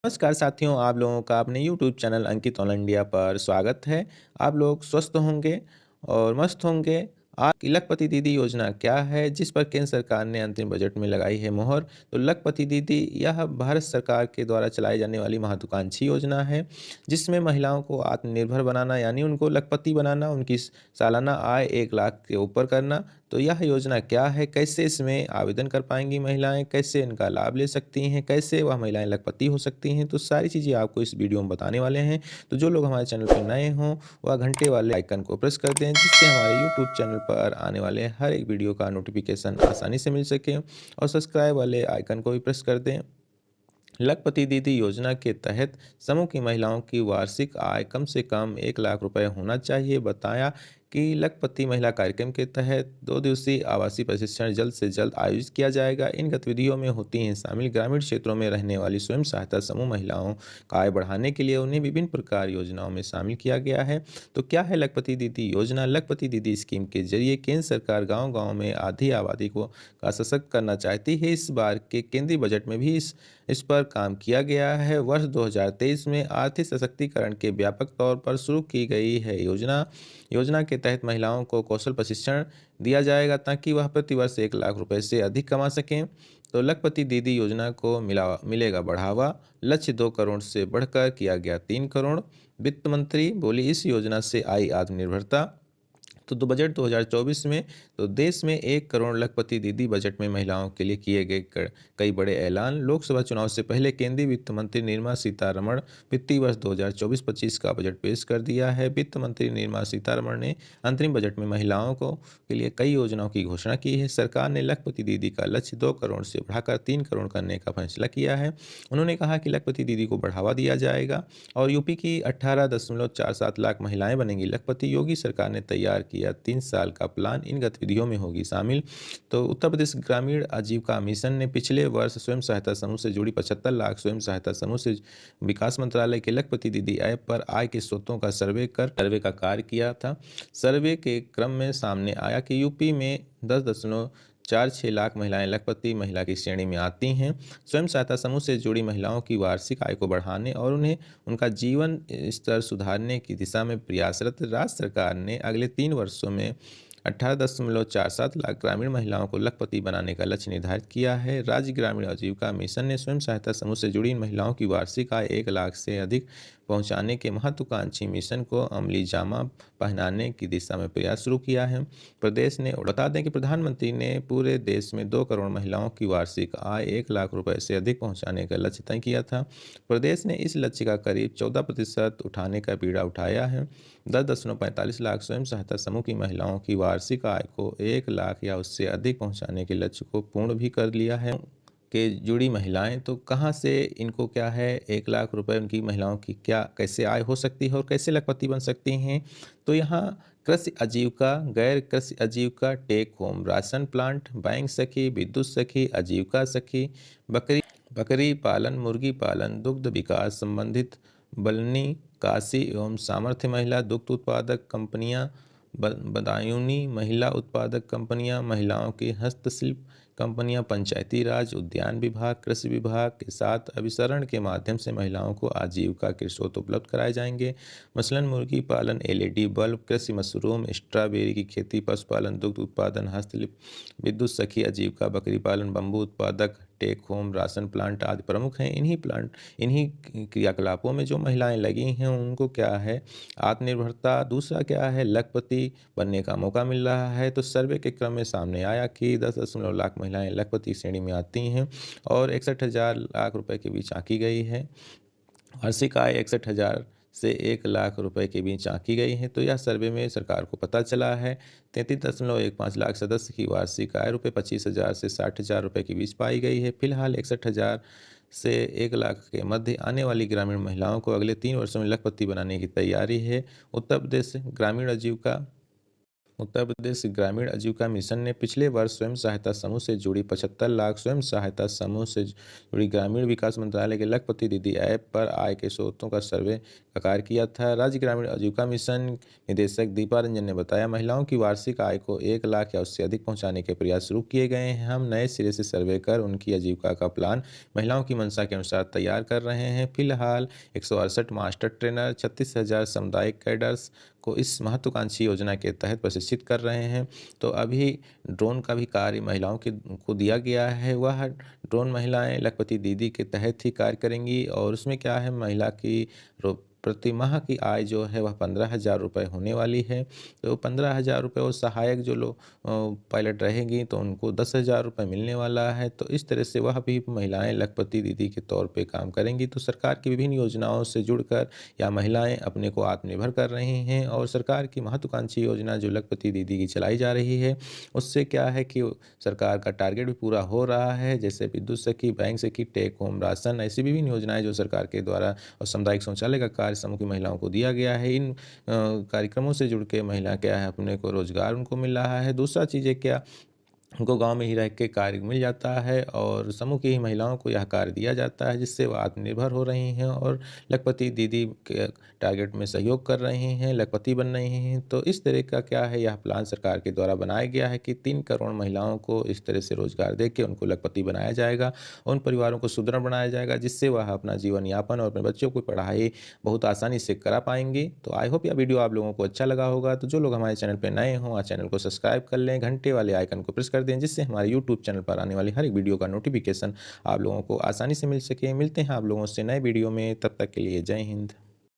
नमस्कार साथियों, आप लोगों का अपने यूट्यूब चैनल अंकित ऑल इंडिया पर स्वागत है। आप लोग स्वस्थ होंगे और मस्त होंगे। आज की लखपति दीदी योजना क्या है, जिस पर केंद्र सरकार ने अंतरिम बजट में लगाई है मोहर। तो लखपति दीदी यह भारत सरकार के द्वारा चलाई जाने वाली महत्वाकांक्षी योजना है, जिसमें महिलाओं को आत्मनिर्भर बनाना यानी उनको लखपति बनाना, उनकी सालाना आय 1 लाख के ऊपर करना। तो यह योजना क्या है, कैसे इसमें आवेदन कर पाएंगी महिलाएं, कैसे इनका लाभ ले सकती हैं, कैसे वह महिलाएं लखपति हो सकती हैं, तो सारी चीज़ें आपको इस वीडियो में बताने वाले हैं। तो जो लोग हमारे चैनल पर नए हों वह घंटे वाले आइकन को प्रेस कर दें, जिससे हमारे यूट्यूब चैनल पर आने वाले हर एक वीडियो का नोटिफिकेशन आसानी से मिल सके, और सब्सक्राइब वाले आइकन को भी प्रेस कर दें। लखपति दीदी योजना के तहत समूह की महिलाओं की वार्षिक आय कम से कम 1 लाख रुपए होना चाहिए। बताया कि लखपति महिला कार्यक्रम के तहत 2 दिवसीय आवासीय प्रशिक्षण जल्द से जल्द आयोजित किया जाएगा। इन गतिविधियों में होती हैं शामिल ग्रामीण क्षेत्रों में रहने वाली स्वयं सहायता समूह महिलाओं का आय बढ़ाने के लिए उन्हें विभिन्न प्रकार योजनाओं में शामिल किया गया है। तो क्या है लखपति दीदी योजना? लखपति दीदी स्कीम के जरिए केंद्र सरकार गाँव-गाँव में आधी आबादी को का सशक्त करना चाहती है। इस बार के केंद्रीय बजट में भी इस पर काम किया गया है। वर्ष 2023 में आर्थिक सशक्तिकरण के व्यापक तौर पर शुरू की गई है योजना के तहत महिलाओं को कौशल प्रशिक्षण दिया जाएगा, ताकि वह प्रतिवर्ष 1 लाख रुपए से अधिक कमा सकें। तो लखपति दीदी योजना को मिलेगा बढ़ावा। लक्ष्य 2 करोड़ से बढ़कर किया गया 3 करोड़। वित्त मंत्री बोली, इस योजना से आई आत्मनिर्भरता। तो बजट 2024 में तो देश में 1 करोड़ लखपति दीदी बजट में महिलाओं के लिए किए गए कई बड़े ऐलान। लोकसभा चुनाव से पहले केंद्रीय वित्त मंत्री निर्मला सीतारमण वित्तीय वर्ष 2024-25 का बजट पेश कर दिया है। वित्त मंत्री निर्मला सीतारमण ने अंतरिम बजट में महिलाओं को के लिए कई योजनाओं की घोषणा की है। सरकार ने लखपति दीदी का लक्ष्य 2 करोड़ से बढ़ाकर 3 करोड़ करने का फैसला किया है। उन्होंने कहा कि लखपति दीदी को बढ़ावा दिया जाएगा और यूपी की 18.47 लाख महिलाएं बनेंगी लखपति। योगी सरकार ने तैयार किया 3 साल का प्लान, इन गतिविधियों में होगी शामिल। तो उत्तर प्रदेश ग्रामीण आजीविका मिशन ने पिछले वर्ष स्वयं सहायता समूह से जुड़ी 75 लाख स्वयं सहायता समूह से विकास मंत्रालय के लखपति दीदी ऐप पर आय के स्रोतों का सर्वे का कार्य किया था। सर्वे के क्रम में सामने आया कि यूपी में 10.46 लाख महिलाएं लखपति महिला की श्रेणी में आती हैं। स्वयं सहायता समूह से जुड़ी महिलाओं की वार्षिक आय को बढ़ाने और उन्हें उनका जीवन स्तर सुधारने की दिशा में प्रयासरत राज्य सरकार ने अगले 3 वर्षों में 18.47 लाख ग्रामीण महिलाओं को लखपति बनाने का लक्ष्य निर्धारित किया है। राज्य ग्रामीण आजीविका मिशन ने स्वयं सहायता समूह से जुड़ी इन महिलाओं की वार्षिक आय 1 लाख से अधिक पहुंचाने के महत्वाकांक्षी मिशन को अमली जामा पहनाने की दिशा में प्रयास शुरू किया है। प्रदेश ने बता दें कि प्रधानमंत्री ने पूरे देश में 2 करोड़ महिलाओं की वार्षिक आय 1 लाख रुपए से अधिक पहुंचाने का लक्ष्य तय किया था। प्रदेश ने इस लक्ष्य का करीब 14% उठाने का बीड़ा उठाया है। 10.45 लाख स्वयं सहायता समूह की महिलाओं की वार्षिक आय को 1 लाख या उससे अधिक पहुंचाने के लक्ष्य को पूर्ण भी कर लिया है। के जुड़ी महिलाएं, तो कहाँ से इनको क्या है 1 लाख रुपए उनकी महिलाओं की क्या कैसे आय हो सकती है और कैसे लखपति बन सकती हैं? तो यहाँ कृषि आजीविका, गैर कृषि आजीविका, take home, ration plant, bank सखी, विद्युत सखी, आजीविका सखी, बकरी बकरी पालन, मुर्गी पालन, दुग्ध विकास संबंधित बलनी, काशी एवं सामर्थ्य महिला दुग्ध उत्पादक कंपनियां, बदायूनी महिला उत्पादक कंपनियां, महिलाओं की हस्तशिल्प कंपनियां, पंचायती राज, उद्यान विभाग, कृषि विभाग के साथ अभिसरण के माध्यम से महिलाओं को आजीविका के स्रोत उपलब्ध कराए जाएंगे। मसलन मुर्गी पालन, एलईडी बल्ब, कृषि मशरूम, स्ट्रॉबेरी की खेती, पशुपालन, दुग्ध उत्पादन, हस्तशिल्प, विद्युत सखी आजीविका, बकरी पालन, बम्बू उत्पादक, टेक होम, राशन प्लांट आदि प्रमुख हैं। इन्हीं क्रियाकलापों में जो महिलाएं लगी हैं उनको क्या है आत्मनिर्भरता, दूसरा क्या है लखपति बनने का मौका मिल रहा है। तो सर्वे के क्रम में सामने आया कि 10 लाख महिलाएं लखपति श्रेणी में आती हैं और 61,000 लाख रुपए के बीच आंकी गई है। वार्षिक आय 61,000 से 1 लाख रुपए के बीच आंकी गई है। तो यह सर्वे में सरकार को पता चला है। 33.15 लाख सदस्य की वार्षिक आय रुपये 25,000 से 60,000 रुपये के बीच पाई गई है। फिलहाल 61,000 से 1 लाख के मध्य आने वाली ग्रामीण महिलाओं को अगले 3 वर्षों में लखपति बनाने की तैयारी है। उत्तर प्रदेश ग्रामीण आजीविका उत्तर प्रदेश ग्रामीण आजीविका मिशन ने पिछले वर्ष स्वयं सहायता समूह से जुड़ी 75 लाख स्वयं सहायता समूह से जुड़ी ग्रामीण विकास मंत्रालय के लखपति दीदी ऐप पर आय के स्रोतों का सर्वे का कार्य किया था। राज्य ग्रामीण आजीविका मिशन निदेशक दीपा रंजन ने बताया, महिलाओं की वार्षिक आय को 1 लाख या उससे अधिक पहुंचाने के प्रयास शुरू किए गए हैं। हम नए सिरे से सर्वे कर उनकी आजीविका का प्लान महिलाओं की मंशा के अनुसार तैयार कर रहे हैं। फिलहाल 168 मास्टर ट्रेनर 36,000 सामुदायिक कैडर्स को इस महत्वाकांक्षी योजना के तहत प्रशिक्षित कर रहे हैं। तो अभी ड्रोन का भी कार्य महिलाओं के को दिया गया है। वह ड्रोन महिलाएं लखपति दीदी के तहत ही कार्य करेंगी और उसमें क्या है, महिला की प्रति माह की आय जो है वह 15,000 रुपये होने वाली है। तो 15,000 रुपये और सहायक जो लोग पायलट रहेंगी तो उनको 10,000 रुपये मिलने वाला है। तो इस तरह से वह भी महिलाएं लखपति दीदी के तौर पे काम करेंगी। तो सरकार की विभिन्न योजनाओं से जुड़कर या महिलाएं अपने को आत्मनिर्भर कर रही हैं और सरकार की महत्वाकांक्षी योजना जो लखपति दीदी की चलाई जा रही है, उससे क्या है कि सरकार का टारगेट भी पूरा हो रहा है। जैसे विद्युत सखी, बैंक सखी, टेक होम राशन, ऐसी विभिन्न योजनाएं जो सरकार के द्वारा और सामुदायिक शौचालय का कार्य समूह की महिलाओं को दिया गया है। इन कार्यक्रमों से जुड़ के महिला क्या है, अपने को रोजगार उनको मिल रहा है। दूसरा चीज़ है क्या, उनको गांव में ही रह के कार्य मिल जाता है और समूह की ही महिलाओं को यह कार्य दिया जाता है, जिससे वह आत्मनिर्भर हो रही हैं और लखपति दीदी के टारगेट में सहयोग कर रही हैं, लखपति बन रही हैं। तो इस तरह का क्या है, यह प्लान सरकार के द्वारा बनाया गया है कि 3 करोड़ महिलाओं को इस तरह से रोजगार दे के उनको लखपति बनाया जाएगा। उन परिवारों को सुदृढ़ बनाया जाएगा, जिससे वह अपना जीवन यापन और अपने बच्चों की पढ़ाई बहुत आसानी से करा पाएंगी। तो आई होप यह वीडियो आप लोगों को अच्छा लगा होगा। तो जो लोग हमारे चैनल पर नए हों, चैनल को सब्सक्राइब कर लें, घंटे वाले आइकन को प्रेस कर दें, जिससे हमारे यूट्यूब चैनल पर आने वाली हर एक वीडियो का नोटिफिकेशन आप लोगों को आसानी से मिल सके। मिलते हैं आप लोगों से नए वीडियो में, तब तक के लिए जय हिंद।